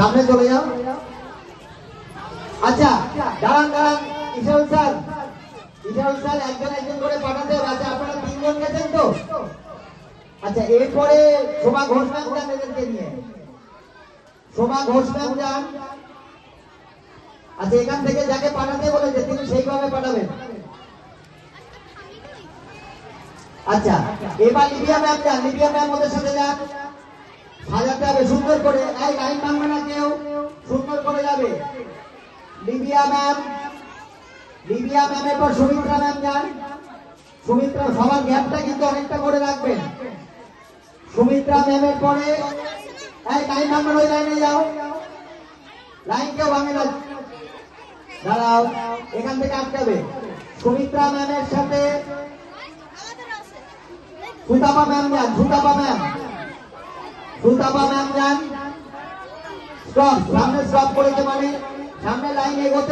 সামনে চলে যাও। আচ্ছা দাঁড়ান দাঁড়ান, ইশারুল স্যার একজন একজন করে পাঠাতে হবে। আচ্ছা আপনারা তিনজন গেছেন তো? আচ্ছা এরপরে শোভা ঘোষ ম্যাম যান, এদেরকে নিয়ে শোভা ঘোষ ম্যাম যান। আচ্ছা এখান থেকে যাকে পাঠাতে বলেছে তিনি সেইভাবে পাঠাবেন। আচ্ছা এবার লিবিয়া ম্যাম যান, লিবিয়া ম্যাম ওদের সাথে যান, সাজাতে হবে সুন্দর করে। এই লাইন ভাঙবে না কেউ, সুন্দর করে যাবে। লিবিয়া ম্যামের পর সুমিত্রা ম্যাম যান। সুমিত্রা, সবার গ্যাপটা কিন্তু অনেকটা করে রাখবেন। সুমিত্রা ম্যামের পরে এই লাইন ভাঙবেন, ওই লাইনে যাও, লাইন কেউ ভাঙে না, দাঁড়াও, এখান থেকে আটকাবে। সুমিত্রা ম্যামের সাথে সুতাপা ম্যাম যান, সুতাপা ম্যাম যান। স্টপ, সামনে স্টপ করেছে মানে সামনে লাইন এগোতে